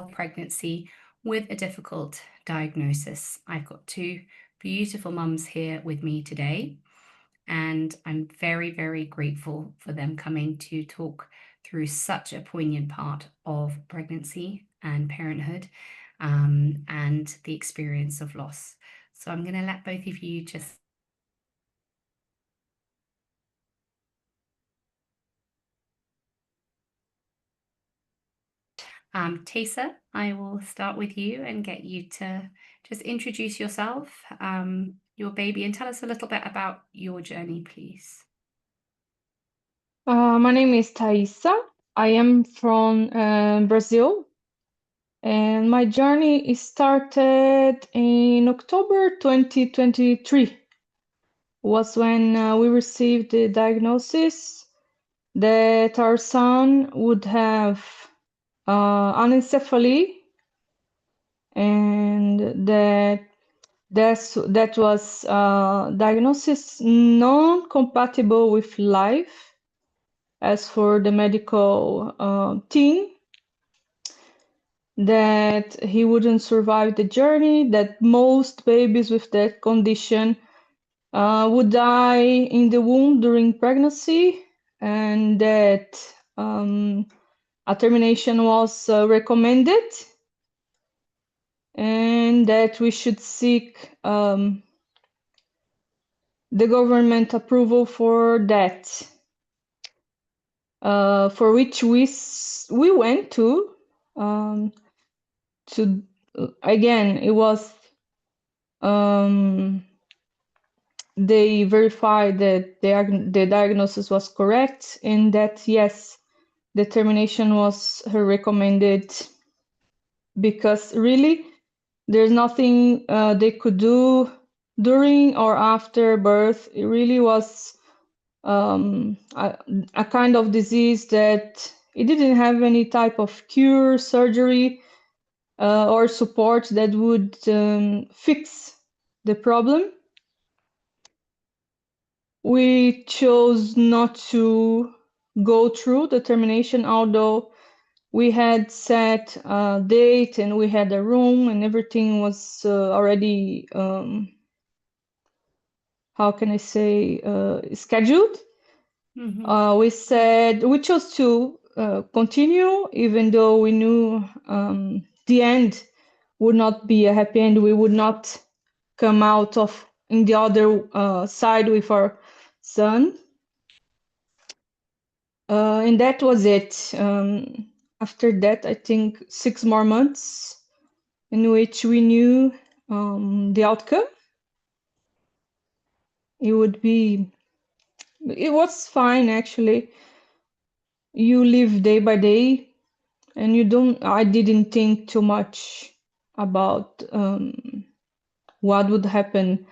pregnancy with a difficult diagnosis. I've got two beautiful mums here with me today, and I'm very, very grateful for them coming to talk through such a poignant part of pregnancy and parenthood, and the experience of loss. So I'm going to let both of you just Tessa, I will start with you and get you to just introduce yourself, your baby, and tell us a little bit about your journey, please. My name is Thaisa. I am from Brazil, and my journey started in October 2023. Was when we received the diagnosis that our son would have anencephaly, and that was diagnosis non-compatible with life as for the medical team, that he wouldn't survive the journey, that most babies with that condition would die in the womb during pregnancy, and that a termination was recommended, and that we should seek the government approval for that, for which we went to again, it was they verified that the diagnosis was correct, and that yes, the termination was recommended, because really there's nothing they could do during or after birth. It really was a kind of disease that it didn't have any type of cure, surgery, or support that would fix the problem. We chose not to go through the termination, although we had set a date and we had a room and everything was already, how can I say, scheduled. We chose to continue, even though we knew the end would not be a happy end. We would not come out of in the other side with our son. And that was it. After that, I think 6 more months in which we knew the outcome. It was fine, actually. You live day by day, and I didn't think too much about what would happen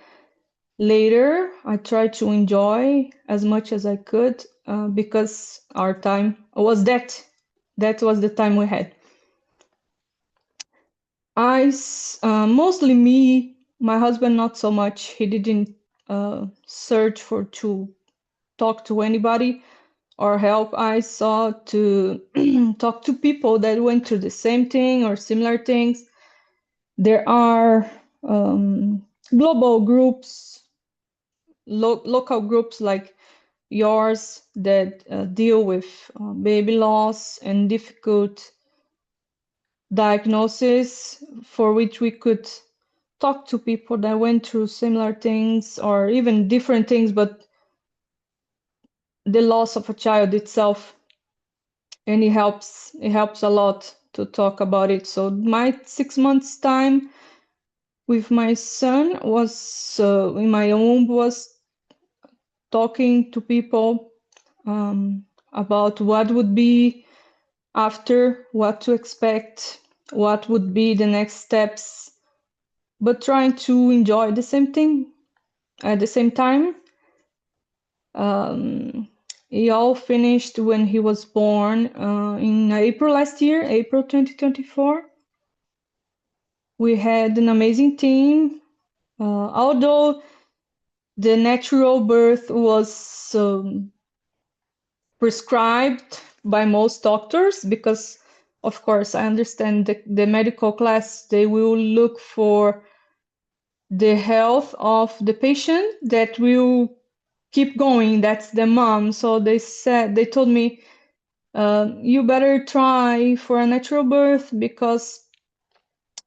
later. I tried to enjoy as much as I could, because our time was that was the time we had. Mostly me, my husband not so much. He didn't search to talk to anybody or help. I sought to talk to people that went through the same thing or similar things. There are global groups, local groups like yours that deal with baby loss and difficult diagnosis, for which we could talk to people that went through similar things or even different things, but the loss of a child itself. And it helps a lot to talk about it. So my 6 months time with my son was in my womb, was talking to people about what would be after, what to expect, what would be the next steps, but trying to enjoy the same thing at the same time. It all finished when he was born in April last year, April 2024. We had an amazing team. Although the natural birth was prescribed by most doctors, because of course, I understand the medical class, they will look for the health of the patient that will keep going. That's the mom. So they told me, you better try for a natural birth because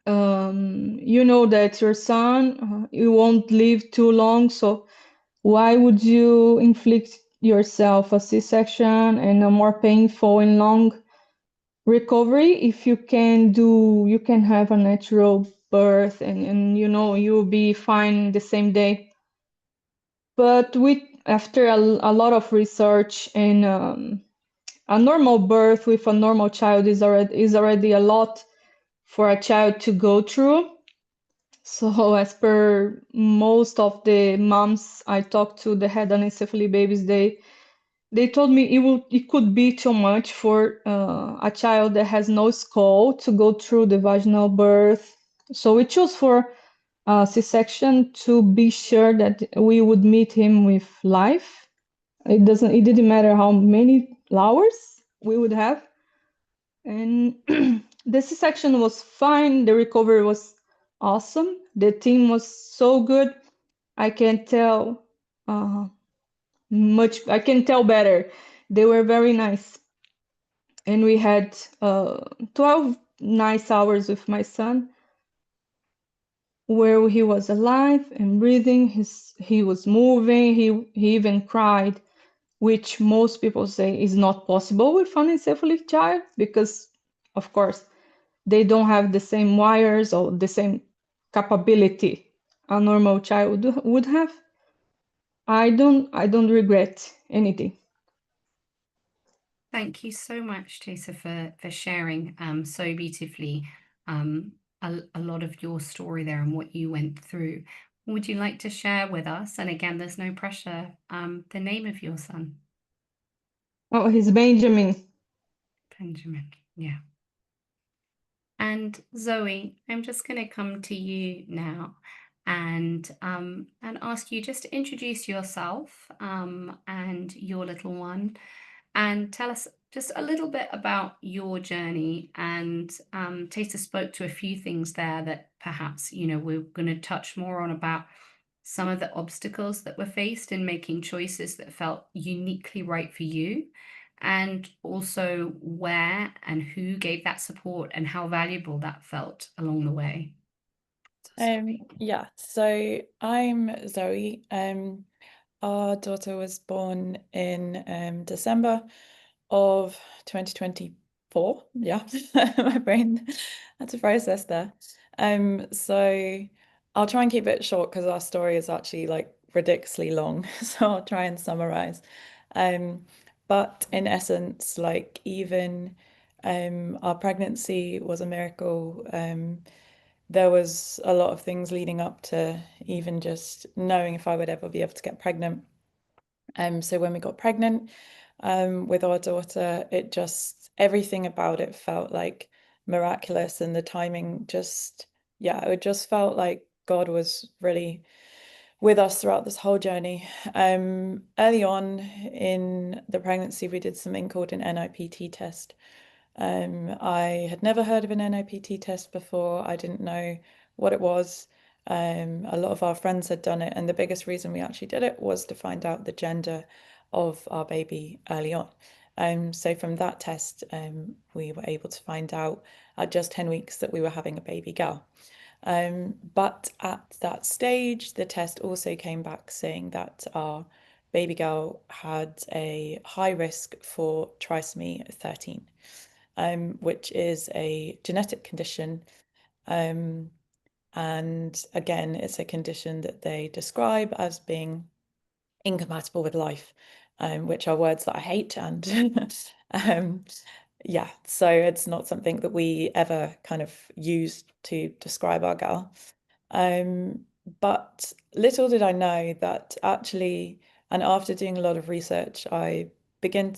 you know that your son, you won't live too long. So why would you inflict yourself a C-section and a more painful and long recovery if you can have a natural birth and you know you'll be fine the same day. But after a lot of research and a normal birth with a normal child is already a lot for a child to go through. So as per most of the moms I talked to that had anencephaly babies, they told me it could be too much for a child that has no skull to go through the vaginal birth. So we chose for C-section to be sure that we would meet him with life. It didn't matter how many hours we would have. And the C-section was fine. The recovery was awesome. The team was so good. I can tell I can tell better. They were very nice. And we had 12 nice hours with my son where he was alive and breathing. He was moving. He even cried, which most people say is not possible with an encephalic child because, of course, they don't have the same wires or the same capability a normal child would have. I don't regret anything. Thank you so much, Tessa, for sharing so beautifully um, a lot of your story there and what you went through. Would you like to share with us, and again, there's no pressure, the name of your son? Oh, he's Benjamin. Benjamin. Yeah. And Zoe, I'm just going to come to you now and ask you just to introduce yourself and your little one, and tell us just a little bit about your journey. And Tata spoke to a few things there that perhaps we're going to touch more on about some of the obstacles that were faced in making choices that felt uniquely right for you, and also where and who gave that support and how valuable that felt along the way. Yeah, so I'm Zoe. Our daughter was born in December of 2024. Yeah, my brain had to process there. So I'll try and keep it short because our story is actually like ridiculously long. So I'll try and summarize. But in essence, like even our pregnancy was a miracle. There was a lot of things leading up to even just knowing if I would ever be able to get pregnant. So when we got pregnant with our daughter, it just everything about it felt like miraculous, and the timing just, yeah, it just felt like God was really with us throughout this whole journey. Early on in the pregnancy, we did something called an NIPT test. I had never heard of an NIPT test before. I didn't know what it was. A lot of our friends had done it, and the biggest reason we actually did it was to find out the gender of our baby early on. So from that test, we were able to find out at just 10 weeks that we were having a baby girl. But at that stage, the test also came back saying that our baby girl had a high risk for trisomy 13. Which is a genetic condition. And again, it's a condition that they describe as being incompatible with life, which are words that I hate. And yeah, so it's not something that we ever kind of used to describe our girl. But little did I know that actually, and after doing a lot of research, I began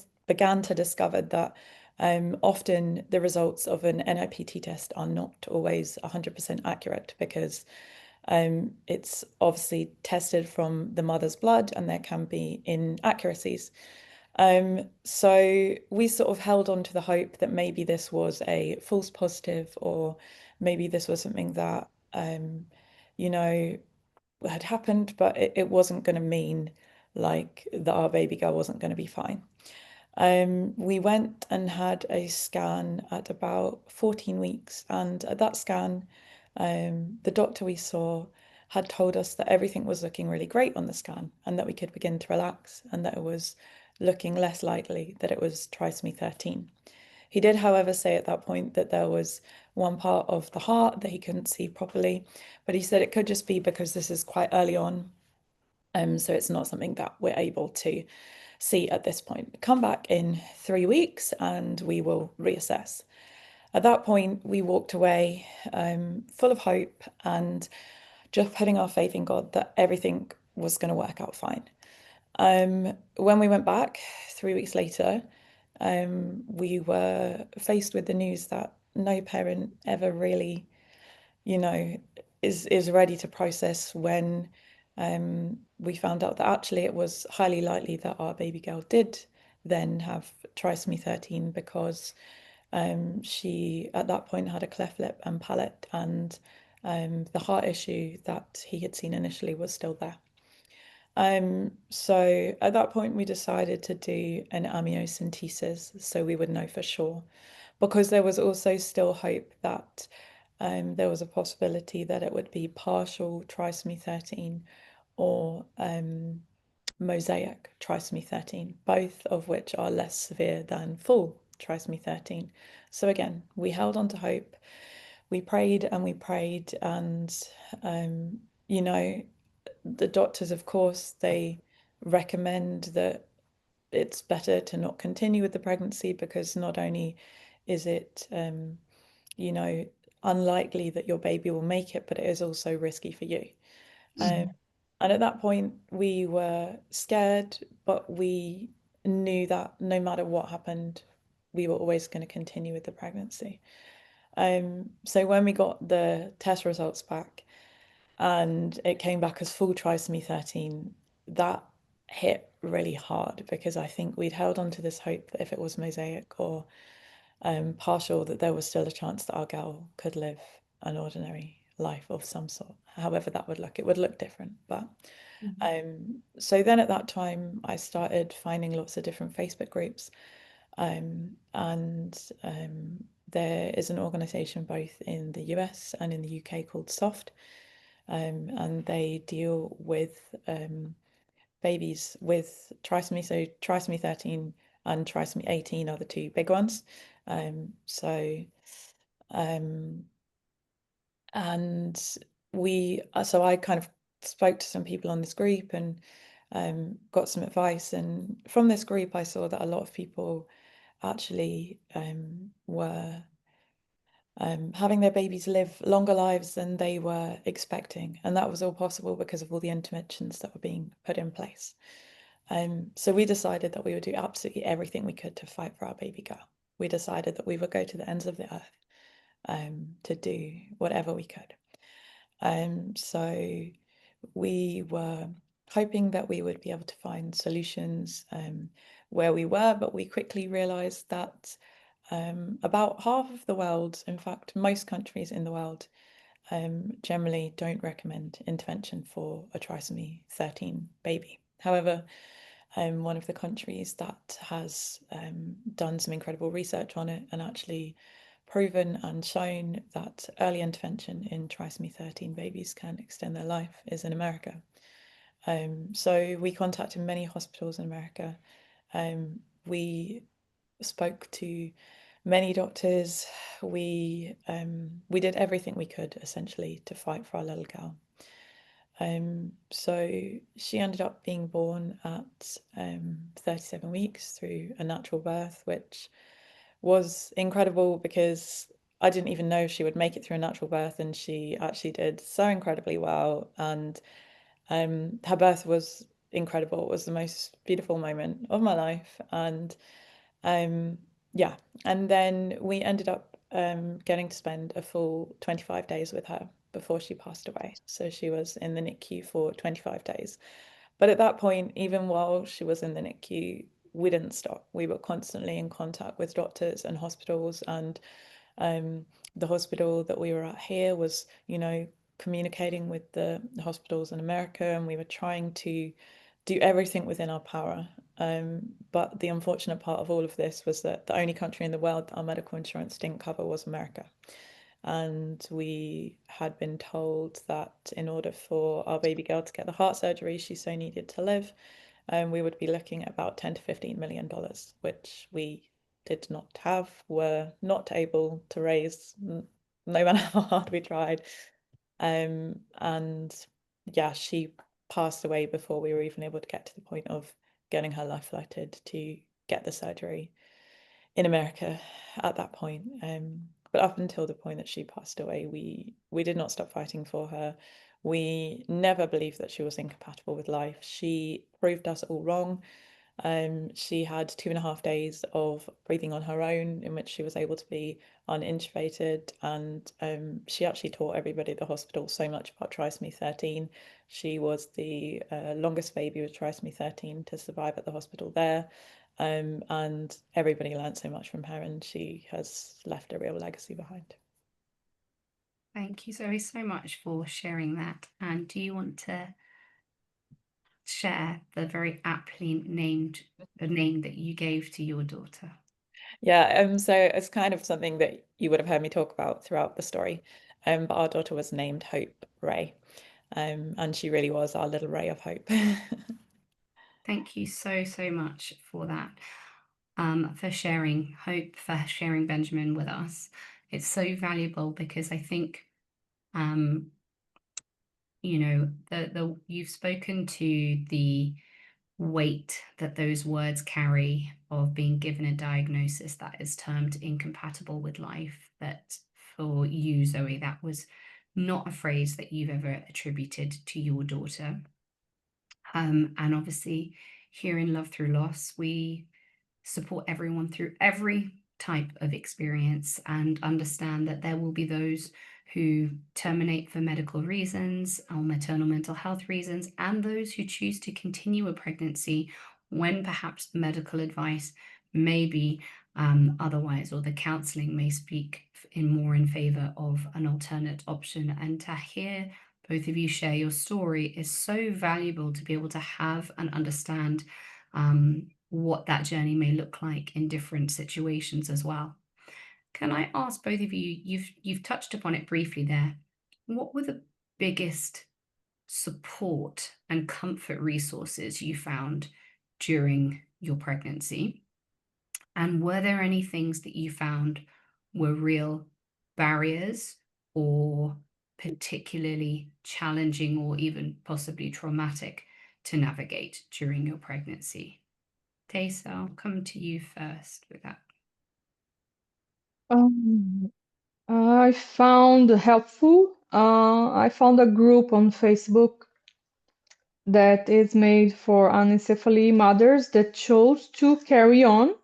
to discover that often the results of an NIPT test are not always 100% accurate because it's obviously tested from the mother's blood and there can be inaccuracies. So we sort of held on to the hope that maybe this was a false positive, or maybe this was something that, you know, had happened, but it wasn't going to mean like that our baby girl wasn't going to be fine. We went and had a scan at about 14 weeks, and at that scan, the doctor we saw had told us that everything was looking really great on the scan and that we could begin to relax and that it was looking less likely that it was trisomy 13. He did, however, say at that point that there was one part of the heart that he couldn't see properly, but he said it could just be because this is quite early on, so it's not something that we're able to see at this point. Come back in 3 weeks and we will reassess. At that point, we walked away full of hope and just putting our faith in God that everything was going to work out fine. When we went back 3 weeks later, we were faced with the news that no parent ever really, is ready to process when we found out that actually it was highly likely that our baby girl did then have trisomy 13 because she at that point had a cleft lip and palate, and the heart issue that he had seen initially was still there. So at that point we decided to do an amniocentesis so we would know for sure, because there was also still hope that there was a possibility that it would be partial trisomy 13 or mosaic trisomy 13, both of which are less severe than full trisomy 13. So again, we held on to hope. We prayed and we prayed, and the doctors, of course, they recommend that it's better to not continue with the pregnancy because not only is it, unlikely that your baby will make it, but it is also risky for you. And at that point, we were scared, but we knew that no matter what happened, we were always going to continue with the pregnancy. So when we got the test results back and it came back as full trisomy 13, that hit really hard because I think we'd held on to this hope that if it was mosaic or partial, that there was still a chance that our girl could live an ordinary life of some sort, however that would look. It would look different, but so then at that time I started finding lots of different Facebook groups, and there is an organization both in the US and in the UK called SOFT, and they deal with babies with trisomy. So trisomy 13 and trisomy 18 are the two big ones. And so I kind of spoke to some people on this group and got some advice. And from this group, I saw that a lot of people actually were having their babies live longer lives than they were expecting. And that was all possible because of all the interventions that were being put in place. So we decided that we would do absolutely everything we could to fight for our baby girl. We decided that we would go to the ends of the earth to do whatever we could. So we were hoping that we would be able to find solutions where we were, but we quickly realized that about half of the world, in fact, most countries in the world, generally don't recommend intervention for a trisomy 13 baby. However, one of the countries that has done some incredible research on it and actually proven and shown that early intervention in trisomy 13 babies can extend their life is in America. So we contacted many hospitals in America. We spoke to many doctors. We did everything we could essentially to fight for our little girl. So she ended up being born at 37 weeks through a natural birth, which was incredible because I didn't even know if she would make it through a natural birth, and she actually did so incredibly well. And her birth was incredible. It was the most beautiful moment of my life. And yeah, and then we ended up getting to spend a full 25 days with her before she passed away. So she was in the NICU for 25 days. But at that point, even while she was in the NICU, we didn't stop. We were constantly in contact with doctors and hospitals, and the hospital that we were at here was, communicating with the hospitals in America, and we were trying to do everything within our power. But the unfortunate part of all of this was that the only country in the world that our medical insurance didn't cover was America. And we had been told that in order for our baby girl to get the heart surgery she so needed to live, we would be looking at about $10 to $15 million, which we did not have, were not able to raise, no matter how hard we tried. And yeah, she passed away before we were even able to get to the point of getting her life flighted to get the surgery in America at that point. But up until the point that she passed away, we did not stop fighting for her. We never believed that she was incompatible with life. She proved us all wrong. She had 2.5 days of breathing on her own, in which she was able to be unintubated, and she actually taught everybody at the hospital so much about trisomy 13. She was the longest baby with trisomy 13 to survive at the hospital there, and everybody learned so much from her, and she has left a real legacy behind. Thank you, Zoe, so much for sharing that. And do you want to share the very aptly named name that you gave to your daughter? Yeah, so it's kind of something that you would have heard me talk about throughout the story. But our daughter was named Hope Ray. And she really was our little ray of hope. Thank you so, so much for that. For sharing Hope, for sharing Benjamin with us. It's so valuable because I think, you've spoken to the weight that those words carry of being given a diagnosis that is termed incompatible with life. That for you, Zoe, that was not a phrase that you've ever attributed to your daughter. And obviously, here in Love Through Loss, we support everyone through every type of experience and understand that there will be those who terminate for medical reasons or maternal mental health reasons, and those who choose to continue a pregnancy when perhaps medical advice may be otherwise, or the counseling may speak more in favor of an alternate option. And to hear both of you share your story is so valuable to be able to have and understand what that journey may look like in different situations as well. Can I ask both of you, you've touched upon it briefly there, what were the biggest support and comfort resources you found during your pregnancy? And were there any things that you found were real barriers or particularly challenging or even possibly traumatic to navigate during your pregnancy? Taysa, I'll come to you first with that. I found helpful. I found a group on Facebook that is made for anencephaly mothers that chose to carry on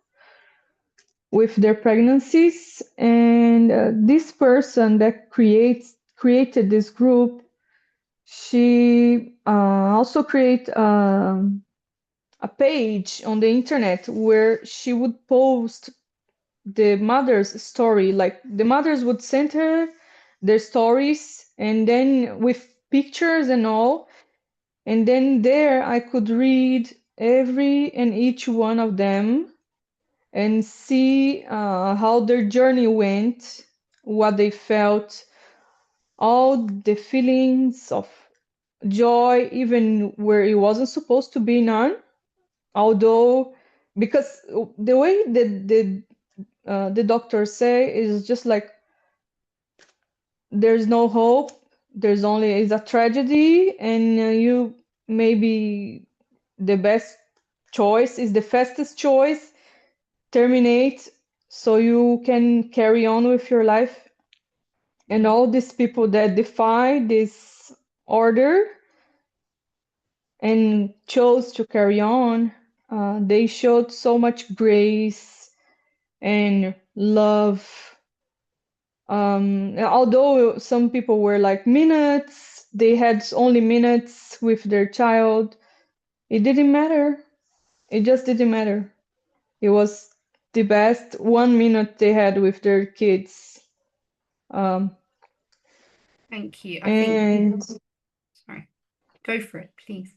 with their pregnancies. And this person that created this group, she also create a page on the internet where she would post the mother's story. Like the mothers would send her their stories, and then with pictures and all. And then there I could read every and each one of them and see how their journey went, what they felt, all the feelings of joy, even where it wasn't supposed to be none. Although, because the way that the doctors say is just like there's no hope, there's only is a tragedy, and you maybe the best choice is the fastest choice, terminate so you can carry on with your life. And all these people that defy this order and chose to carry on, they showed so much grace and love. Although some people were like minutes, they had only minutes with their child, it didn't matter. It just didn't matter. It was the best 1 minute they had with their kids. Thank you. Sorry, go for it, please.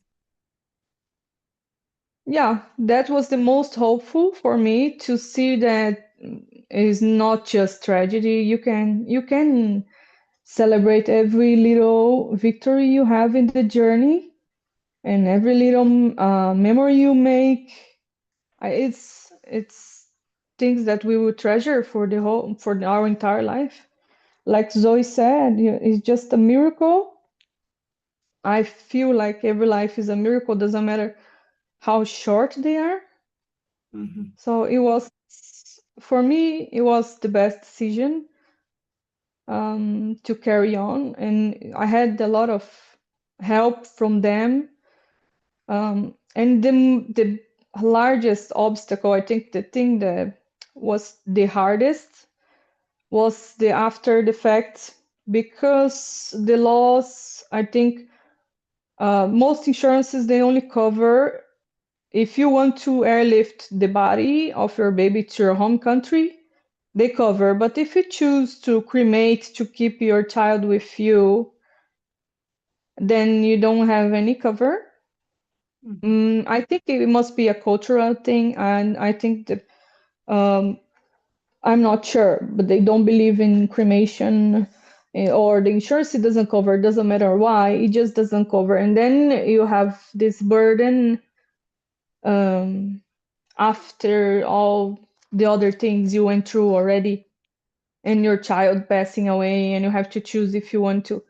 Yeah, that was the most hopeful for me, to see that it's not just tragedy. You can celebrate every little victory you have in the journey, and every little memory you make. It's things that we will treasure for our entire life. Like Zoe said, it's just a miracle. I feel like every life is a miracle, doesn't matter how short they are. So it was, for me, it was the best decision to carry on, and I had a lot of help from them. And the largest obstacle, I think the thing that was the hardest, was the after the fact, because the laws, I think, most insurances, they only cover if you want to airlift the body of your baby to your home country, they cover. But if you choose to cremate to keep your child with you, then you don't have any cover. I think it must be a cultural thing, and I think that I'm not sure, but they don't believe in cremation, or the insurance, it doesn't cover. Doesn't matter why, it just doesn't cover. And then you have this burden after all the other things you went through already, and your child passing away, and you have to choose if you want to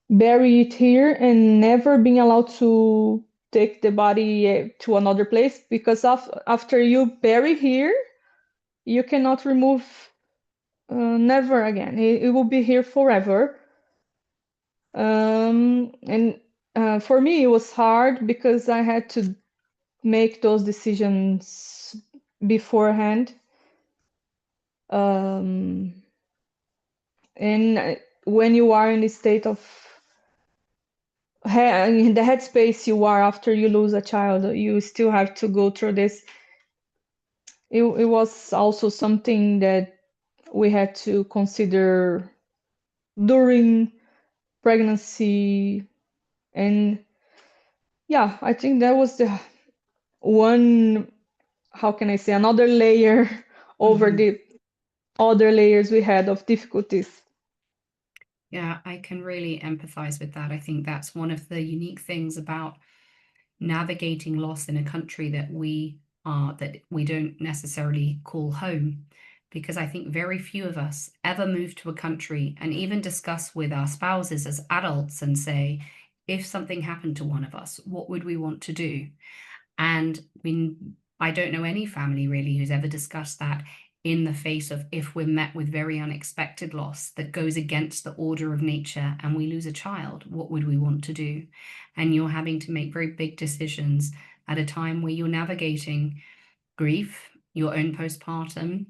bury it here and never being allowed to take the body to another place, because after you bury here, you cannot remove, never again. It will be here forever. And for me, it was hard because I had to make those decisions beforehand. And when you are in the state of in the headspace you are after you lose a child, you still have to go through this. It was also something that we had to consider during pregnancy. And yeah, I think that was the one, how can I say, another layer over the other layers we had of difficulties. Yeah, I can really empathize with that. I think that's one of the unique things about navigating loss in a country that we don't necessarily call home, because I think very few of us ever move to a country and even discuss with our spouses as adults and say, if something happened to one of us, what would we want to do? And I don't know any family really who's ever discussed that in the face of, if we're met with very unexpected loss that goes against the order of nature and we lose a child, what would we want to do? And you're having to make very big decisions at a time where you're navigating grief, your own postpartum,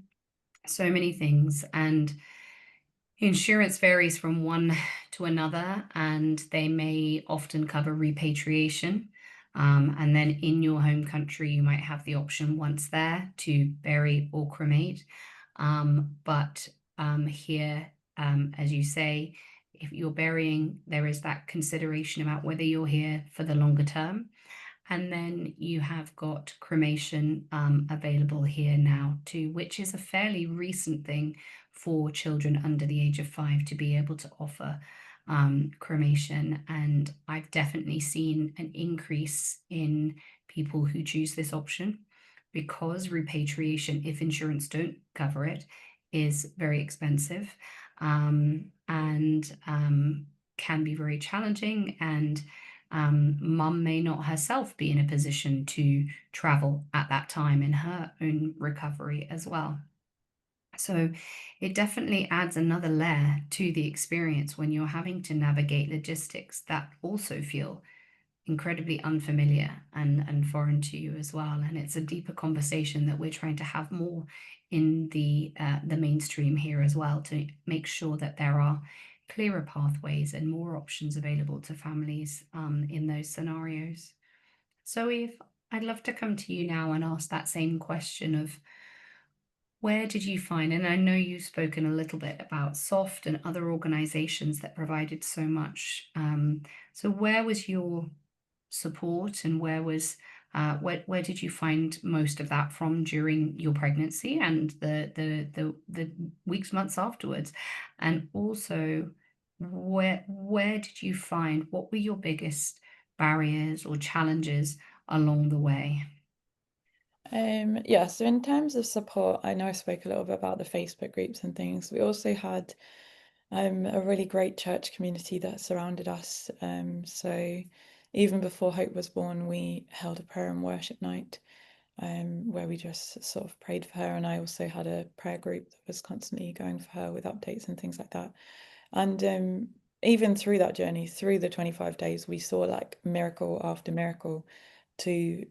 so many things. And insurance varies from one to another, and they may often cover repatriation. And then in your home country, you might have the option once there to bury or cremate. But here, as you say, if you're burying, there is that consideration about whether you're here for the longer term. And then you have got cremation available here now too, which is a fairly recent thing for children under the age of 5 to be able to offer cremation. And I've definitely seen an increase in people who choose this option, because repatriation, if insurance don't cover it, is very expensive and can be very challenging. And mum may not herself be in a position to travel at that time in her own recovery as well. So it definitely adds another layer to the experience when you're having to navigate logistics that also feel incredibly unfamiliar and foreign to you as well. And it's a deeper conversation that we're trying to have more in the mainstream here as well, to make sure that there are clearer pathways and more options available to families in those scenarios. So if I'd love to come to you now and ask that same question of where did you find, and I know you've spoken a little bit about SOFT and other organizations that provided so much. So where was your support and where did you find most of that from during your pregnancy and the weeks, months afterwards? And also, where did you find what were your biggest barriers or challenges along the way? Yeah, so in terms of support, I know I spoke a little bit about the Facebook groups and things. We also had a really great church community that surrounded us. So even before Hope was born, we held a prayer and worship night where we just sort of prayed for her. And I also had a prayer group that was constantly going for her with updates and things like that. And even through that journey, through the 25 days, we saw like miracle after miracle to,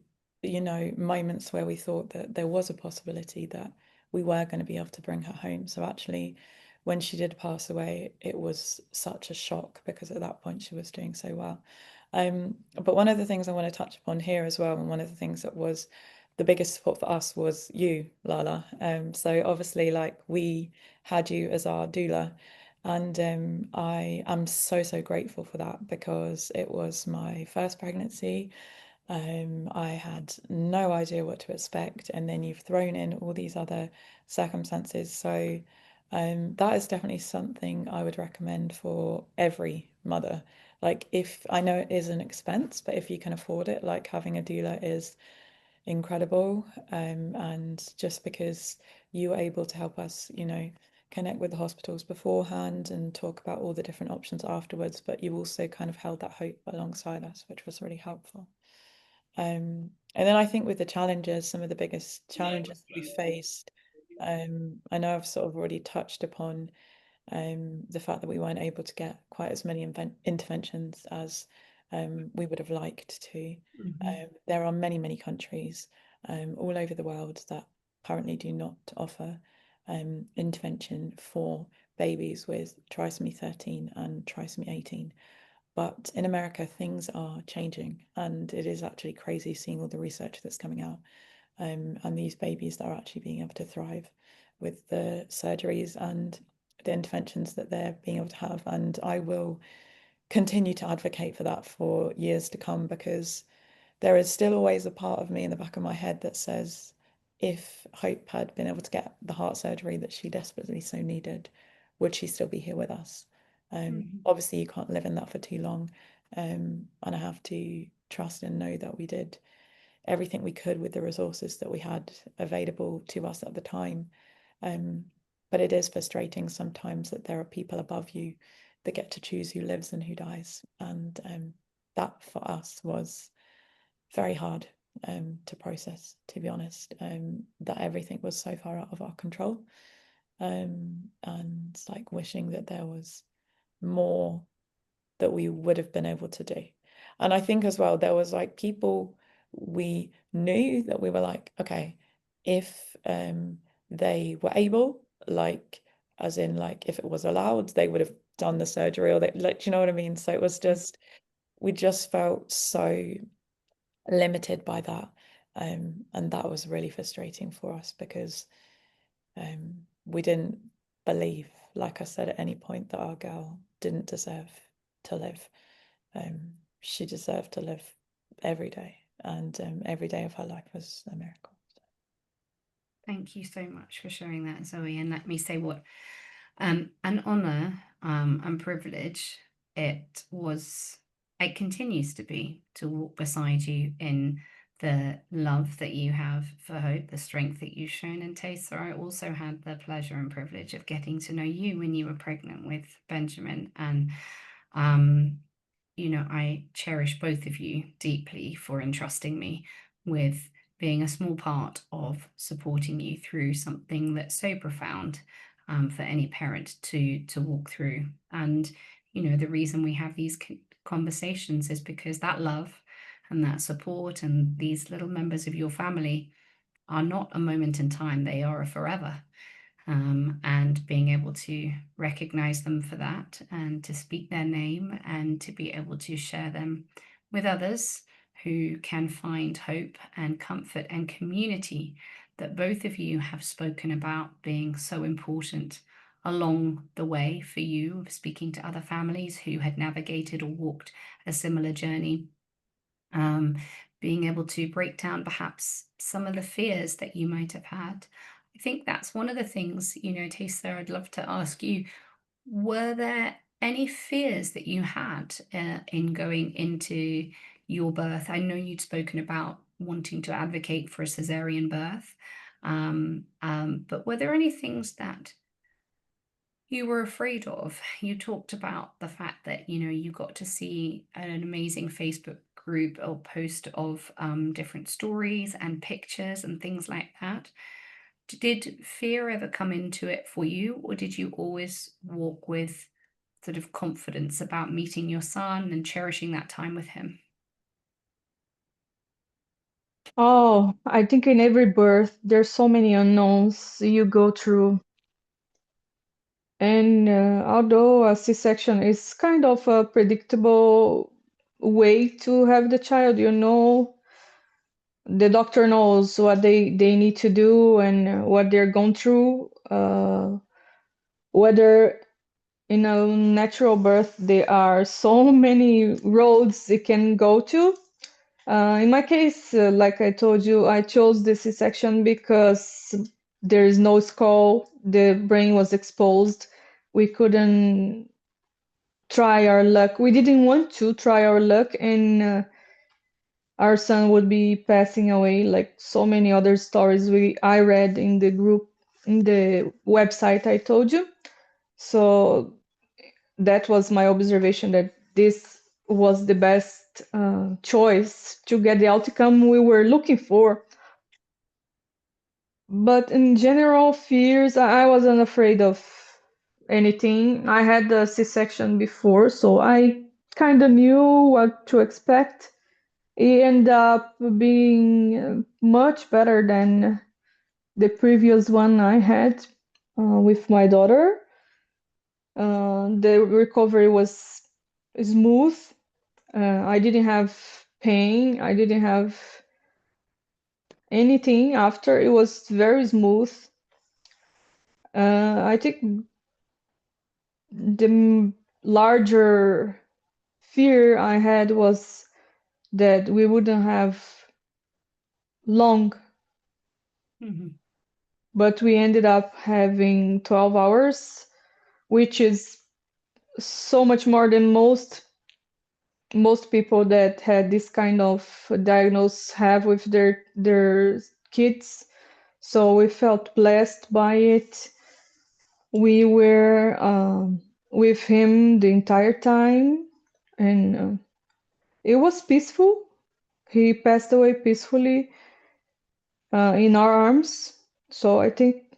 moments where we thought that there was a possibility that we were going to be able to bring her home. So actually, when she did pass away, it was such a shock because at that point she was doing so well. But one of the things I want to touch upon here as well, and one of the things that was the biggest support for us was you, Lala. So obviously, like we had you as our doula, and I am so, so grateful for that because it was my first pregnancy. I had no idea what to expect, and then you've thrown in all these other circumstances. So that is definitely something I would recommend for every mother. Like, if I know it is an expense, but if you can afford it, like having a doula is incredible. And just because you were able to help us, connect with the hospitals beforehand and talk about all the different options afterwards, but you also kind of held that hope alongside us, which was really helpful. And then I think with the challenges, some of the biggest challenges we faced, I know I've sort of already touched upon the fact that we weren't able to get quite as many interventions as we would have liked to. Mhm. There are many, many countries all over the world that currently do not offer intervention for babies with trisomy 13 and trisomy 18. But in America, things are changing, and it is actually crazy seeing all the research that's coming out. And these babies that are actually being able to thrive with the surgeries and the interventions that they're being able to have. And I will continue to advocate for that for years to come because there is still always a part of me in the back of my head that says, if Hope had been able to get the heart surgery that she desperately so needed, would she still be here with us? Mhm. Obviously, you can't live in that for too long. And I have to trust and know that we did everything we could with the resources that we had available to us at the time. But it is frustrating sometimes that there are people above you that get to choose who lives and who dies. And that for us was very hard to process, to be honest, that everything was so far out of our control. And like wishing that there was more that we would have been able to do. And I think as well, there was like people we knew that we were like, okay, if they were able, like, as in, like, if it was allowed, they would have done the surgery or they, like, you know what I mean? So it was just, we just felt so limited by that. And that was really frustrating for us because we didn't believe, like I said, at any point that our girl didn't deserve to live. She deserved to live every day, and every day of her life was a miracle. Thank you so much for sharing that, Zoe. And let me say what an honor and privilege it continues to be to walk beside you in the love that you have for Hope, the strength that you've shown in Taysa. I also had the pleasure and privilege of getting to know you when you were pregnant with Benjamin. And I cherish both of you deeply for entrusting me with being a small part of supporting you through something that's so profound for any parent to walk through. And the reason we have these conversations is because that love and that support and these little members of your family are not a moment in time; they are a forever. And being able to recognize them for that and to speak their name and to be able to share them with others who can find hope and comfort and community that both of you have spoken about being so important along the way for you, of speaking to other families who had navigated or walked a similar journey. Being able to break down perhaps some of the fears that you might have had. I think that's one of the things, Taysa, I'd love to ask you, were there any fears that you had in going into your birth? I know you'd spoken about wanting to advocate for a cesarean birth, but were there any things that you were afraid of? You talked about the fact that, you got to see an amazing Facebook group or post of different stories and pictures and things like that. Did fear ever come into it for you, or did you always walk with sort of confidence about meeting your son and cherishing that time with him? Oh, I think in every birth, there's so many unknowns you go through. And although a C-section is kind of a predictable way to have the child, the doctor knows what they need to do and what they're going through. Whether in a natural birth, there are so many roads it can go to. In my case, like I told you, I chose the C-section because there is no skull, the brain was exposed. We couldn't try our luck. We didn't want to try our luck, and our son would be passing away, like so many other stories I read in the group, in the website I told you. So that was my observation, that this was the best choice to get the outcome we were looking for. But in general, fears, I wasn't afraid of anything. I had the C-section before, so I kind of knew what to expect. It ended up being much better than the previous one I had with my daughter. The recovery was smooth. I didn't have pain. I didn't have anything after. It was very smooth. I think the larger fear I had was that we wouldn't have long, but we ended up having 12 hours, which is so much more than most people that had this kind of diagnosis have with their kids. So we felt blessed by it. We were with him the entire time, and it was peaceful. He passed away peacefully in our arms. So I think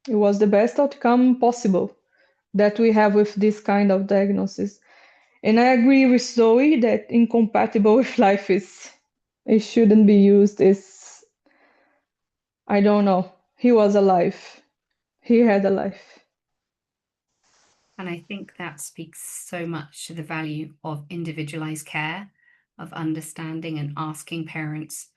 it was the best outcome possible that we have with this kind of diagnosis. And I agree with Zoe that incompatible with life it shouldn't be used. I don't know. He was alive. He had a life. And I think that speaks so much to the value of individualized care, of understanding and asking parents,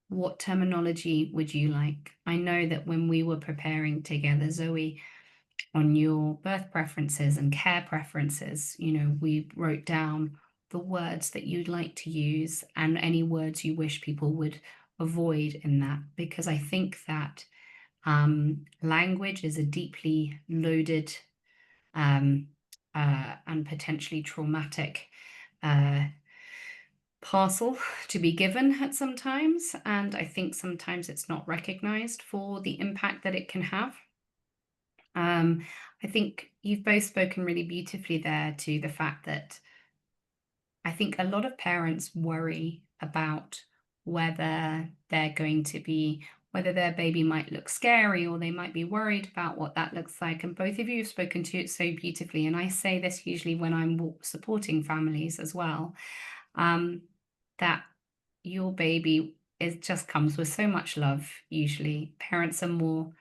what terminology would you like? I know that when we were preparing together, Zoe, on your birth preferences and care preferences, we wrote down the words that you'd like to use and any words you wish people would avoid in that, because I think that language is a deeply loaded and potentially traumatic parcel to be given at sometimes. And I think sometimes it's not recognized for the impact that it can have. I think you've both spoken really beautifully there to the fact that I think a lot of parents worry about whether they're going to be, whether their baby might look scary, or they might be worried about what that looks like. And both of you have spoken to it so beautifully. And I say this usually when I'm supporting families as well, that your baby just comes with so much love. Usually parents are more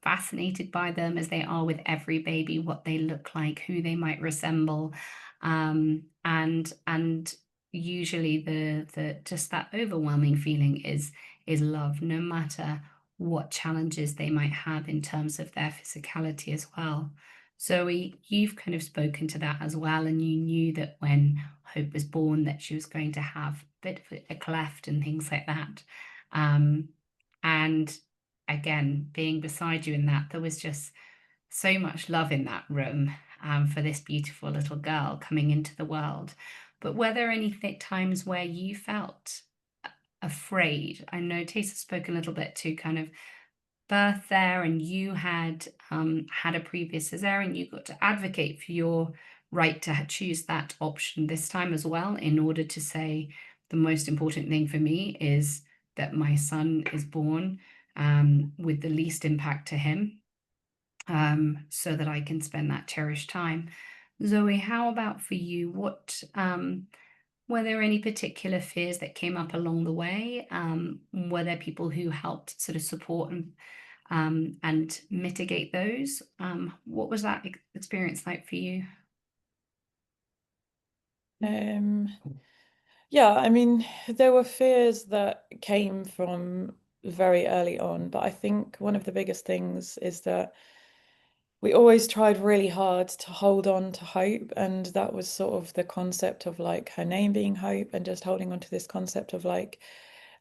fascinated by them, as they are with every baby, what they look like, who they might resemble. And usually the just that overwhelming feeling is love, no matter what challenges they might have in terms of their physicality as well. Zoe, you've kind of spoken to that as well, and you knew that when Hope was born that she was going to have a bit of a cleft and things like that. And again, being beside you in that, there was just so much love in that room, for this beautiful little girl coming into the world. But were there any times where you felt afraid? I know Tessa spoke a little bit to kind of birth there, and you had had a previous cesarean. You got to advocate for your right to choose that option this time as well, in order to say the most important thing for me is that my son is born with the least impact to him, so that I can spend that cherished time. Zoe, how about for you? What were there any particular fears that came up along the way? Were there people who helped sort of support and mitigate those? What was that experience like for you? Yeah, I mean, there were fears that came from very early on, but I think one of the biggest things is that we always tried really hard to hold on to Hope, and that was sort of the concept of like her name being Hope, and just holding on to this concept of like,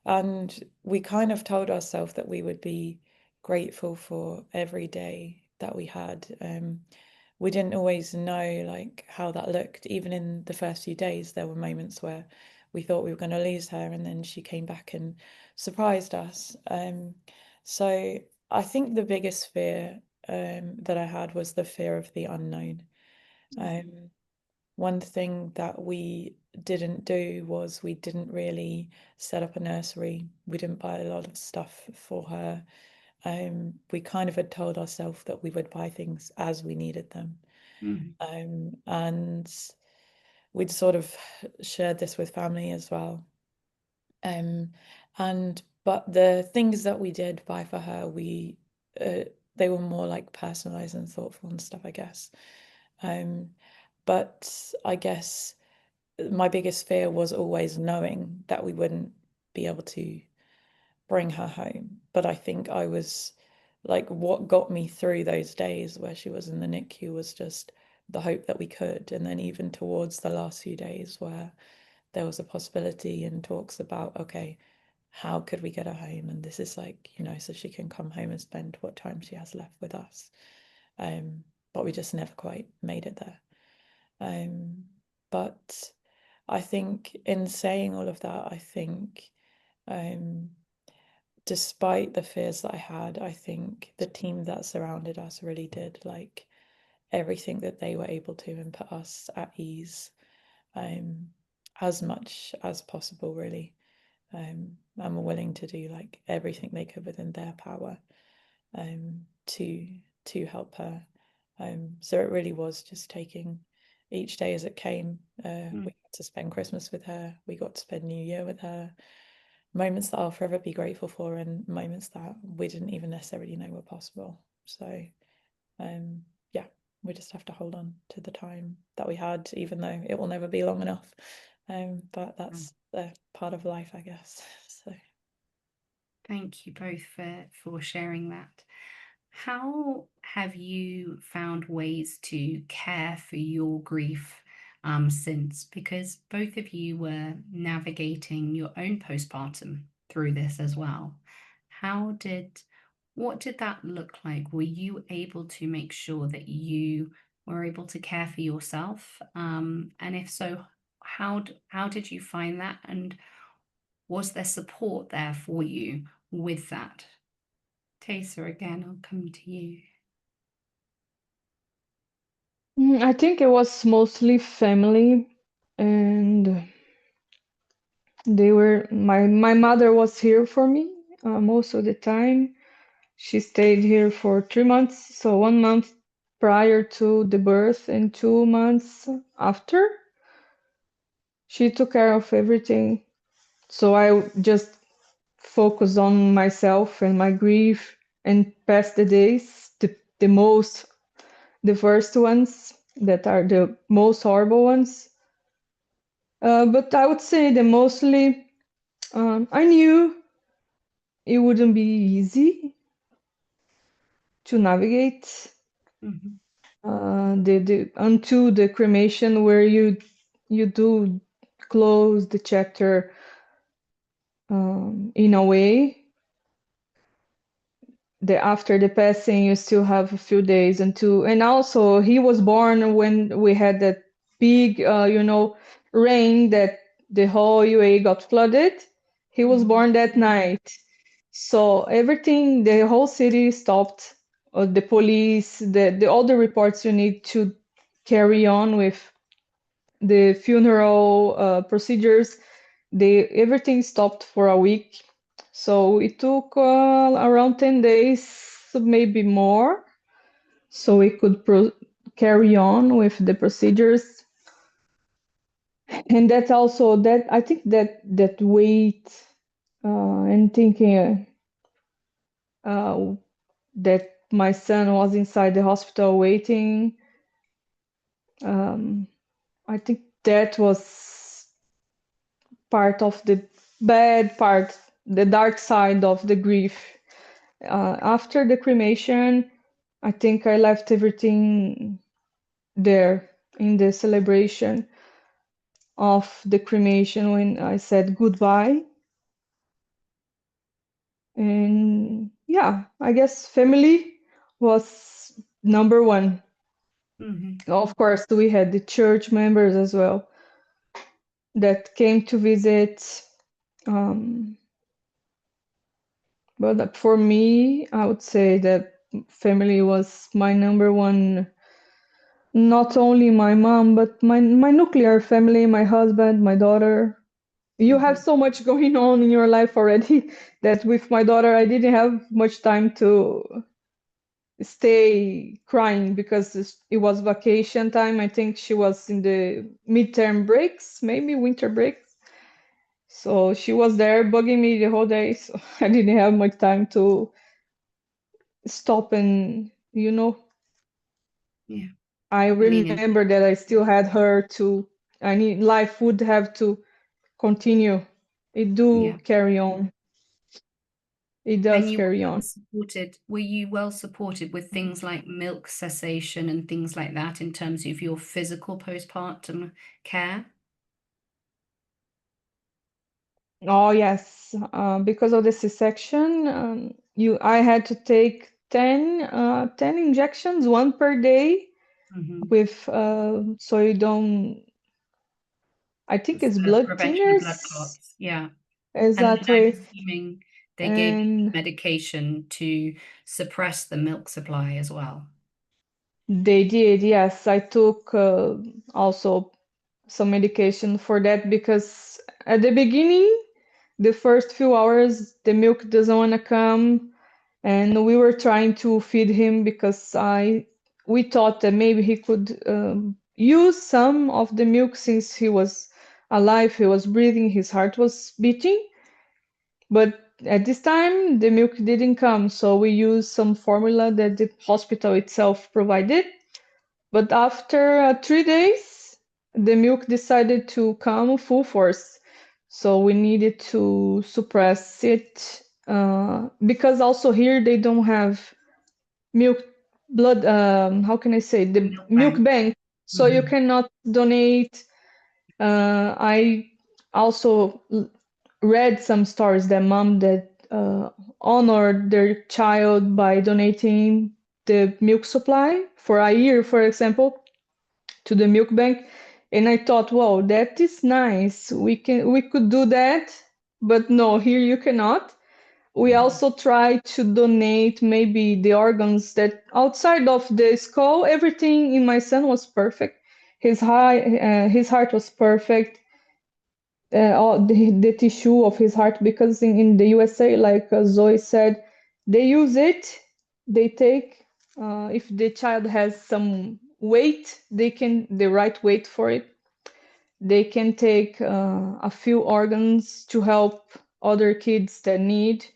and we kind of told ourselves that we would be grateful for every day that we had. We didn't always know like how that looked. Even in the first few days, there were moments where we thought we were going to lose her, and then she came back and surprised us. So I think the biggest fear that I had was the fear of the unknown. One thing that we didn't do was we didn't really set up a nursery. We didn't buy a lot of stuff for her. We kind of had told ourselves that we would buy things as we needed them. And we'd sort of shared this with family as well. But the things that we did buy for her, they were more like personalized and thoughtful and stuff, I guess. But I guess my biggest fear was always knowing that we wouldn't be able to bring her home. But I think I was like, what got me through those days where she was in the NICU was just the hope that we could. And then even towards the last few days where there was a possibility and talks about, okay, how could we get her home? And this is like, so she can come home and spend what time she has left with us. But we just never quite made it there. But I think in saying all of that, I think despite the fears that I had, I think the team that surrounded us really did like everything that they were able to and put us at ease as much as possible, really. And were willing to do like everything they could within their power to help her. So it really was just taking each day as it came. We got to spend Christmas with her. We got to spend New Year with her. Moments that I'll forever be grateful for, and moments that we didn't even necessarily know were possible. So, yeah, we just have to hold on to the time that we had, even though it will never be long enough. But that's the part of life, I guess. So, thank you both for sharing that. How have you found ways to care for your grief since? Because both of you were navigating your own postpartum through this as well. What did that look like? Were you able to make sure that you were able to care for yourself? And if so, how did you find that? And was there support there for you with that? Tessa, again, I'll come to you. I think it was mostly family, and my mother was here for me most of the time. She stayed here for 3 months, so 1 month prior to the birth and 2 months after. She took care of everything. So I just focused on myself and my grief and passed the days, the worst ones that are the most horrible ones. But I would say that mostly I knew it wouldn't be easy to navigate Mhm. the unto the cremation, where you do close the chapter in a way that after the passing you still have a few days until. And also he was born when we had that big rain that the whole UA got flooded. He was born that night, so everything, the whole city stopped. The police, the all the reports you need to carry on with the funeral procedures, everything stopped for a week. So it took around 10 days, maybe more, so we could carry on with the procedures. And that's also that, I think that weight and thinking that my son was inside the hospital waiting, I think that was part of the bad part, the dark side of the grief. After the cremation, I think I left everything there in the celebration of the cremation when I said goodbye. And yeah, I guess family was number one. Of course, we had the church members as well that came to visit. But for me, I would say that family was my number one. Not only my mom, but my nuclear family, my husband, my daughter. You have so much going on in your life already that with my daughter, I didn't have much time to stay crying because it was vacation time. I think she was in the midterm breaks, maybe winter breaks. So she was there bugging me the whole day. So I didn't have much time to stop and, Yeah. I Lean in. remember that I still had her to, life would have to continue. It do Yeah. carry on. It And does you were carry well on. supported. Were you well supported with things like milk cessation and things like that in terms of your physical postpartum care? Oh yes, because of the C-section, I had to take 10 injections, one per day, with so you don't. I think it's blood Prevention of blood thinners. clots. Yeah. And then I'm Exactly. assuming they gave you And medication to suppress the milk supply as well. they did, yes. I took also some medication for that because at the beginning, the first few hours, the milk doesn't want to come, and we were trying to feed him because we thought that maybe he could use some of the milk since he was alive, he was breathing, his heart was beating. But at this time, the milk didn't come, so we used some formula that the hospital itself provided. But after 3 days, the milk decided to come full force. So we needed to suppress it because also here they don't have milk blood. How can I say, the milk bank? So you cannot donate. I also read some stories that mom that honored their child by donating the milk supply for a year, for example, to the milk bank. And I thought, wow, that is nice. We could do that, but no, here you cannot. We also try to donate maybe the organs that outside of the skull. Everything in my son was perfect. His heart was perfect. All the tissue of his heart, because in the USA, like Zoe said, they use it. They take if the child has some weight, they can the right weight for it. They can take a few organs to help other kids that need.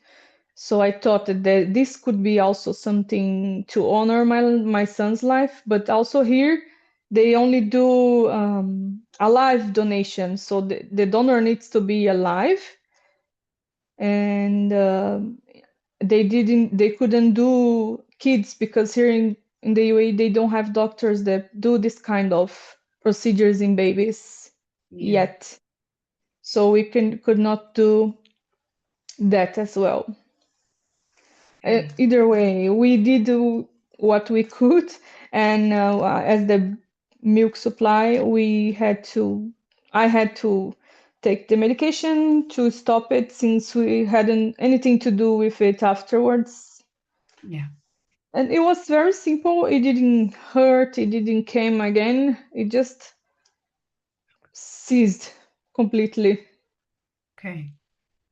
So I thought that this could be also something to honor my son's life, but also here they only do a live donation, so the donor needs to be alive, and they couldn't do kids because here in the UAE they don't have doctors that do this kind of procedures in babies yet, so we could not do that as well. Either way, we did do what we could, and as the milk supply, I had to take the medication to stop it since we hadn't anything to do with it afterwards. Yeah. And it was very simple. It didn't hurt. It didn't come again. It just ceased completely. Okay.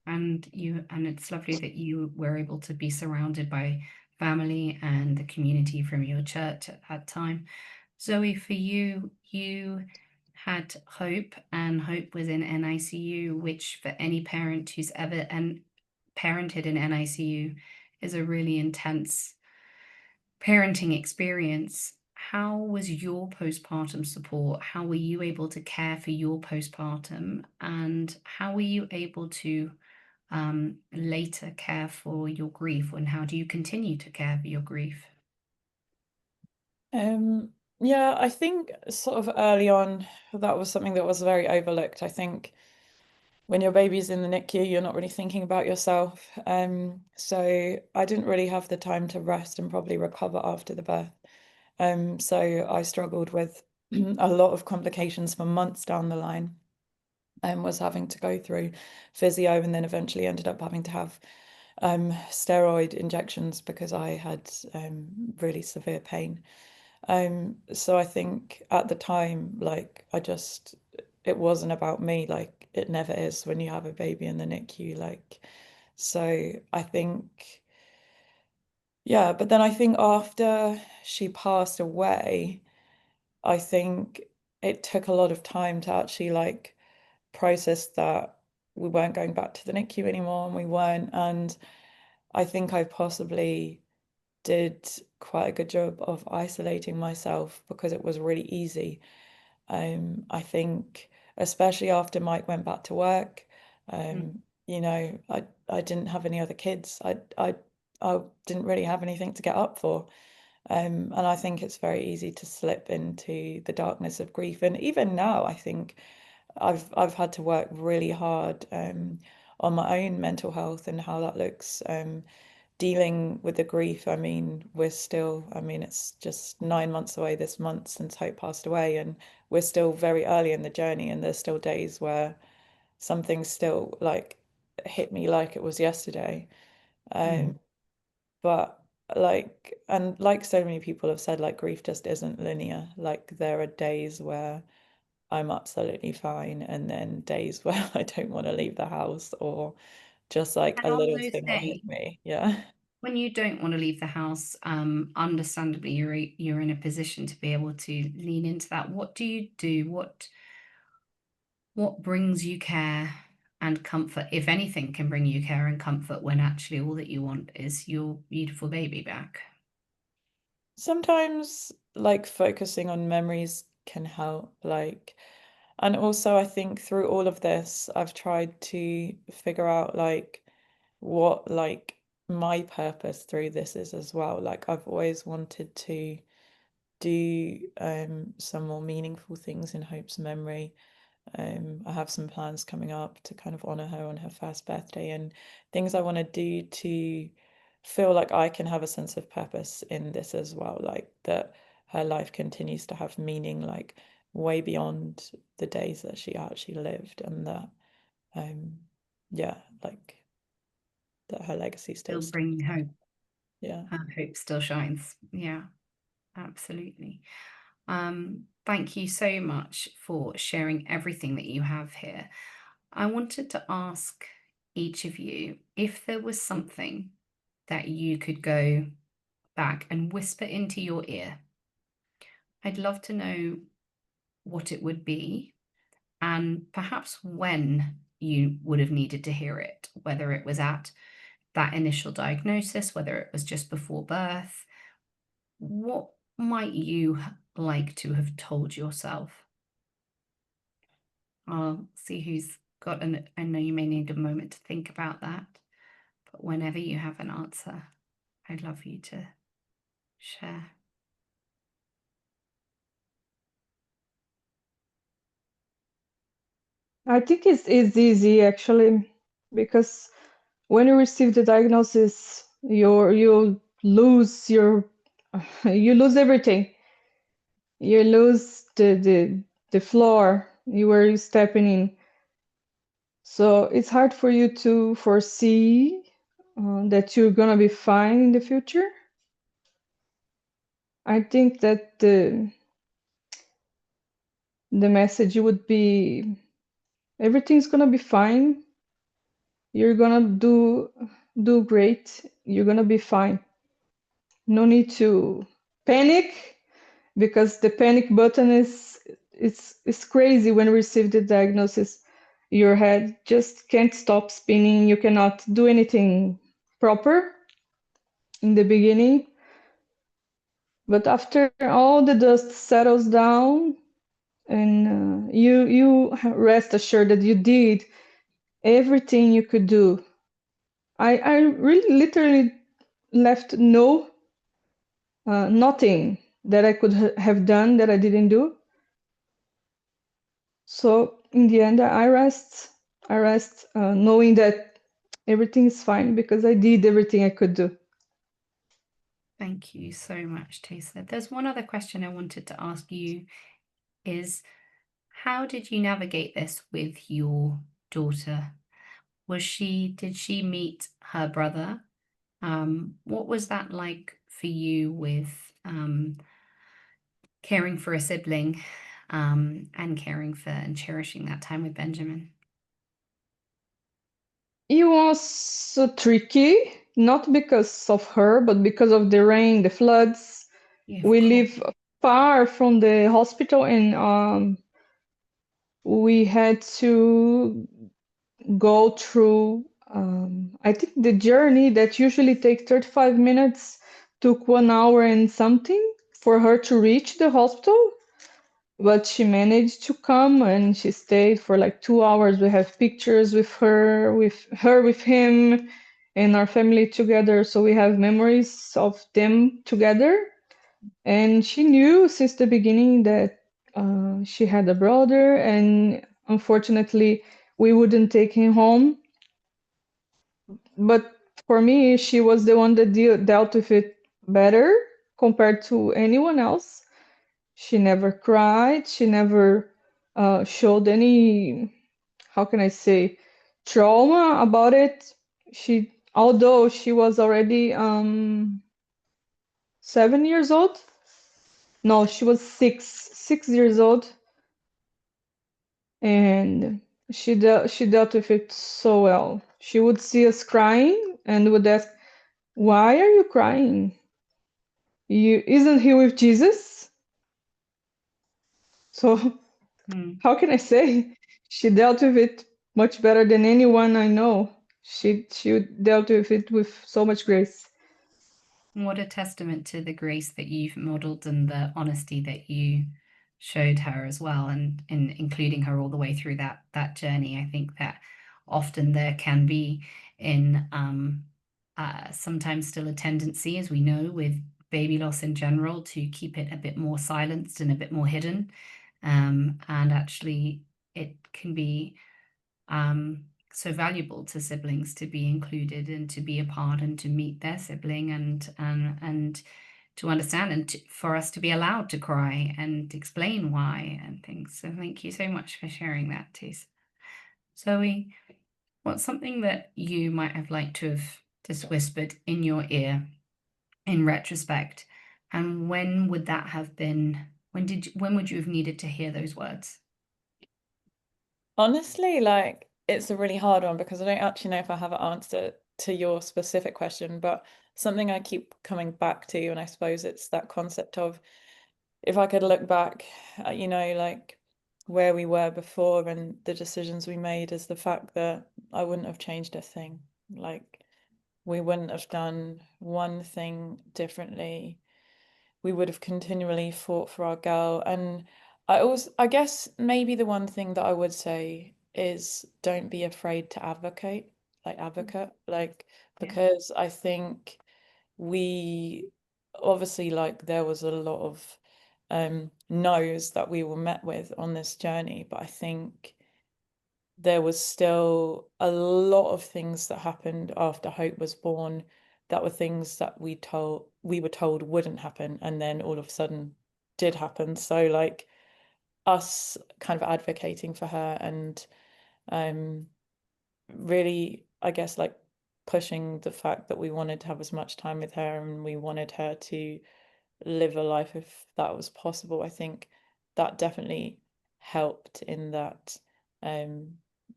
And it's lovely that you were able to be surrounded by family and the community from your church at that time. Zoe, for you had Hope, and Hope was in NICU, which for any parent who's ever parented in NICU is a really intense parenting experience. How was your postpartum support? How were you able to care for your postpartum? And how were you able to later care for your grief? And how do you continue to care for your grief? Yeah, I think sort of early on, that was something that was very overlooked. I think when your baby's in the NICU, you're not really thinking about yourself. So I didn't really have the time to rest and probably recover after the birth. So I struggled with a lot of complications for months down the line, and was having to go through physio, and then eventually ended up having to have steroid injections because I had really severe pain. So I think at the time, like it wasn't about me, like it never is when you have a baby in the NICU, like, so I think, yeah, but then I think after she passed away, I think it took a lot of time to actually like process that we weren't going back to the NICU anymore, and we weren't, and I think I possibly did quite a good job of isolating myself because it was really easy. I think especially after Mike went back to work, you know, I didn't have any other kids. I didn't really have anything to get up for. And I think it's very easy to slip into the darkness of grief. And even now, I think I've had to work really hard on my own mental health and how that looks. Dealing with the grief, I mean, it's just 9 months away this month since Hope passed away, and we're still very early in the journey, and there's still days where something still like hit me like it was yesterday. But like so many people have said, like grief just isn't linear. Like there are days where I'm absolutely fine, and then days where I don't want to leave the house, or just like And a on little those thing will hit days, me. Yeah. when you don't want to leave the house, understandably, you're in a position to be able to lean into that. What do you do? What brings you care and comfort, if anything can bring you care and comfort, when actually all that you want is your beautiful baby back? Sometimes like focusing on memories can help, like, and also I think through all of this, I've tried to figure out like what like my purpose through this is as well. Like I've always wanted to do some more meaningful things in Hope's memory. I have some plans coming up to kind of honor her on her first birthday, and things I want to do to feel like I can have a sense of purpose in this as well, like that her life continues to have meaning, like way beyond the days that she actually lived, and that yeah, like that her legacy still Still bringing hope. yeah. Hope still shines. Yeah, absolutely. Thank you so much for sharing everything that you have here. I wanted to ask each of you if there was something that you could go back and whisper into your ear. I'd love to know what it would be, and perhaps when you would have needed to hear it, whether it was at that initial diagnosis, whether it was just before birth. What might you like to have told yourself? I'll see who's got an, I know you may need a moment to think about that, but whenever you have an answer, I'd love you to share. I think it's easy actually, because when you receive the diagnosis, you lose your you lose everything. You lose the floor you were stepping in. So it's hard for you to foresee that you're gonna be fine in the future. I think that the message would be everything's gonna be fine. You're gonna do great. You're gonna be fine. No need to panic, because the panic button is it's crazy when you receive the diagnosis. Your head just can't stop spinning. You cannot do anything proper in the beginning. But after all the dust settles down, and you rest assured that you did everything you could do. I really literally left nothing that I could have done that I didn't do. So in the end, I rest knowing that everything is fine because I did everything I could do. Thank you so much, Teysa. There's one other question I wanted to ask you is, how did you navigate this with your daughter? Did she meet her brother? What was that like for you with caring for a sibling, and caring for and cherishing that time with Benjamin? It was so tricky, not because of her, but because of the rain, the floods. Yeah, of We course. live far from the hospital, and we had to go through, I think the journey that usually takes 35 minutes took 1 hour and something for her to reach the hospital. But she managed to come, and she stayed for like 2 hours. We have pictures with her, with him, and our family together. So we have memories of them together. And she knew since the beginning that she had a brother, and unfortunately, we wouldn't take him home. But for me, she was the one that dealt with it better compared to anyone else. She never cried. She never showed any, how can I say, trauma about it. Although she was already 7 years old. No, she was 6 years old, and she dealt with it so well. She would see us crying and would ask, "Why are you crying? Isn't he with Jesus?" So how can I say? She dealt with it much better than anyone I know. She dealt with it with so much grace. What a testament to the grace that you've modeled and the honesty that you showed her as well, and in including her all the way through that journey. I think that often there can be in sometimes still a tendency, as we know, with baby loss in general, to keep it a bit more silenced and a bit more hidden. And actually, it can be so valuable to siblings to be included and to be a part and to meet their sibling and to understand and for us to be allowed to cry and explain why and things. So thank you so much for sharing that, Tess. Zoe, what's something that you might have liked to have just whispered in your ear in retrospect, and when would that have been? When would you have needed to hear those words? Honestly, like it's a really hard one because I don't actually know if I have an answer to your specific question, but something I keep coming back to, and I suppose it's that concept of if I could look back, like where we were before and the decisions we made, is the fact that I wouldn't have changed a thing. Like we wouldn't have done one thing differently. we would have continually fought for our girl. And I guess maybe the one thing that I would say is don't be afraid to advocate, like, Yeah. because I think we obviously, like, there was a lot of no's that we were met with on this journey, but I think there was still a lot of things that happened after Hope was born that were things that we were told wouldn't happen, and then all of a sudden did happen. So, like, us kind of advocating for her and really, I guess, like, pushing the fact that we wanted to have as much time with her and we wanted her to live a life if that was possible. I think that definitely helped in that,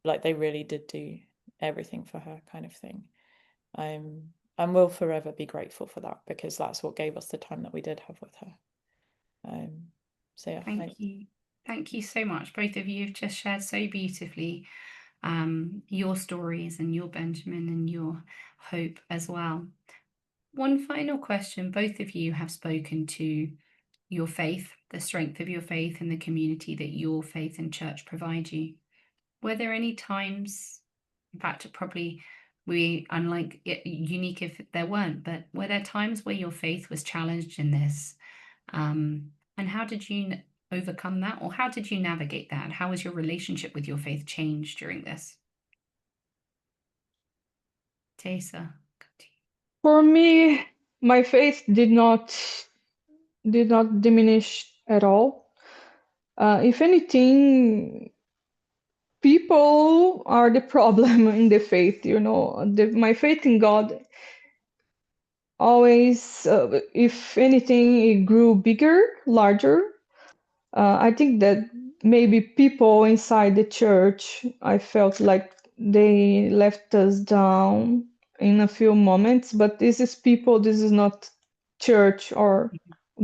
like, they really did do everything for her, kind of thing. And we'll forever be grateful for that, because that's what gave us the time that we did have with her. So yeah, Thank you. Thank you so much. Both of you have just shared so beautifully your stories and your Benjamin and your Hope as well. One final question. Both of you have spoken to your faith, the strength of your faith, and the community that your faith and church provide you. Were there any times, in fact, probably unique if there weren't, but were there times where your faith was challenged in this? And how did you overcome that, or how did you navigate that? How was your relationship with your faith changed during this? Tessa. For me, my faith did not diminish at all. If anything, people are the problem in the faith. My faith in God always, if anything, it grew bigger, larger. I think that maybe people inside the church, I felt like they left us down in a few moments, but this is people, this is not church or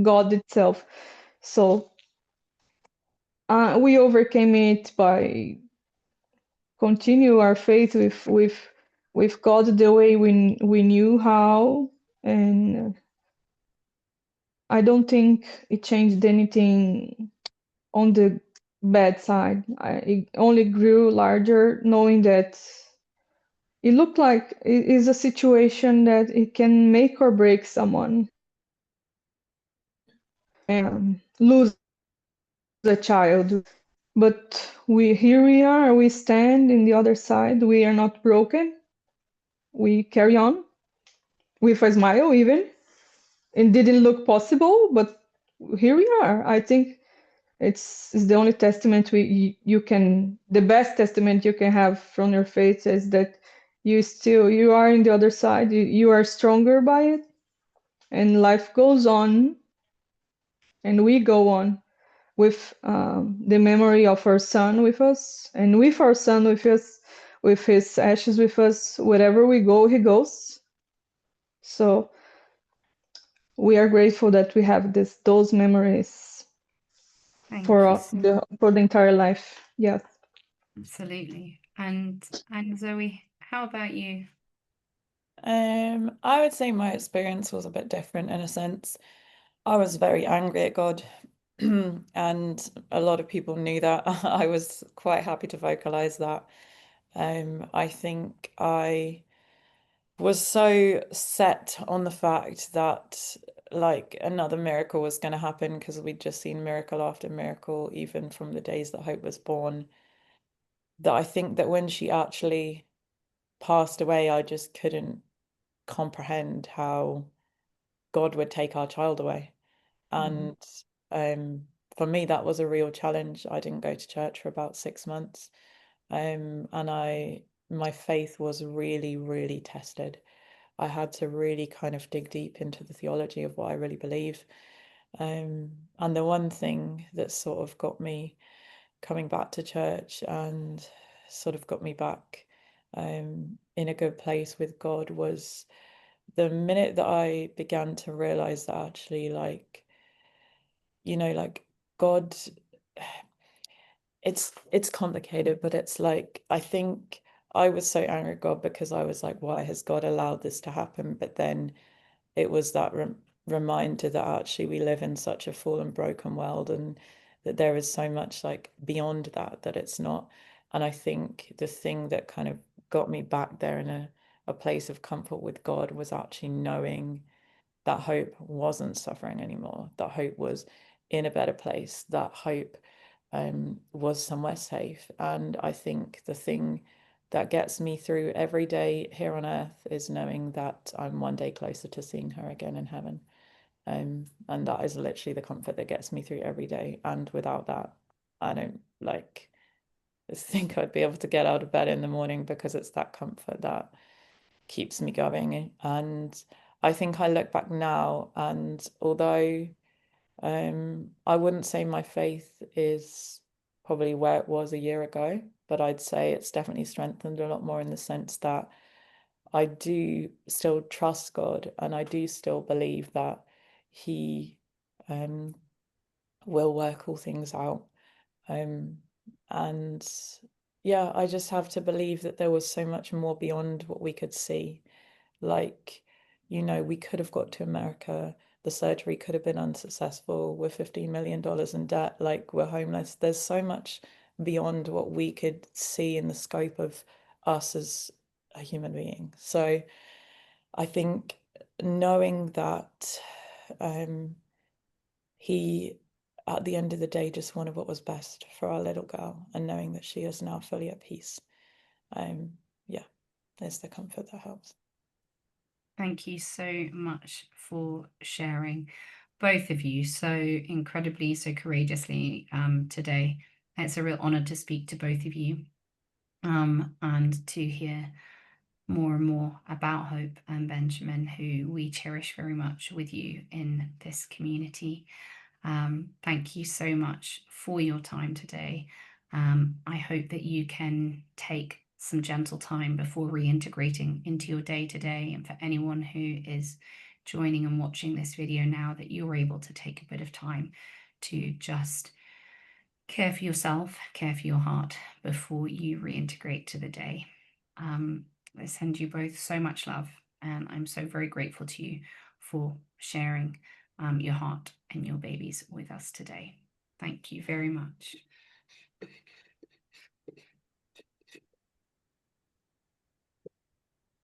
God itself. So we overcame it by continue our faith with God the way we knew how, and I don't think it changed anything on the bad side. It only grew larger, knowing that it looked like it is a situation that it can make or break someone, and lose a child. But here we are, we stand in the other side. We are not broken. We carry on with a smile, even. It didn't look possible, but here we are. I think it's the only testament the best testament you can have from your faith is that you are in the other side. You are stronger by it, and life goes on, and we go on with the memory of our son with us, and with our son with us, with his ashes with us. Wherever we go, he goes. So we are grateful that we have those memories Thank for you. the entire life. Yes. Absolutely. And Zoe, how about you? I would say my experience was a bit different in a sense. I was very angry at God, and a lot of people knew that. I was quite happy to vocalize that. I think I was so set on the fact that, like, another miracle was going to happen, because we'd just seen miracle after miracle, even from the days that Hope was born, that I think that when she actually passed away, I just couldn't comprehend how God would take our child away. And for me, that was a real challenge. I didn't go to church for about 6 months. And my faith was really, really tested. I had to really kind of dig deep into the theology of what I really believe. And the one thing that sort of got me coming back to church and sort of got me back in a good place with God was the minute that I began to realize that actually, like, like, God, it's complicated, but it's like, I think I was so angry at God because I was like, why has God allowed this to happen? But then it was that reminder that actually we live in such a fallen, broken world, and that there is so much like beyond that, that it's not. And I think the thing that kind of got me back there in a place of comfort with God was actually knowing that hope wasn't suffering anymore, that hope was in a better place, that hope was somewhere safe. And I think the thing that gets me through every day here on earth is knowing that I'm one day closer to seeing her again in heaven. And that is literally the comfort that gets me through every day. And without that, I don't think I'd be able to get out of bed in the morning, because it's that comfort that keeps me going. And I think I look back now, and although I wouldn't say my faith is probably where it was a year ago, but I'd say it's definitely strengthened a lot more, in the sense that I do still trust God, and I do still believe that He will work all things out. And yeah, I just have to believe that there was so much more beyond what we could see. Like, we could have got to America, the surgery could have been unsuccessful, we're $15 million in debt, like we're homeless. There's so much beyond what we could see in the scope of us as a human being. So I think knowing that he, at the end of the day, just wanted what was best for our little girl, and knowing that she is now fully at peace, yeah, there's the comfort that helps. Thank you so much for sharing, both of you, so incredibly, so courageously today. It's a real honor to speak to both of you and to hear more and more about Hope and Benjamin, who we cherish very much with you in this community. Thank you so much for your time today. I hope that you can take some gentle time before reintegrating into your day-to-day, and for anyone who is joining and watching this video now, that you're able to take a bit of time to just care for yourself, care for your heart before you reintegrate to the day. I send you both so much love, and I'm so very grateful to you for sharing your heart and your babies with us today. Thank you very much.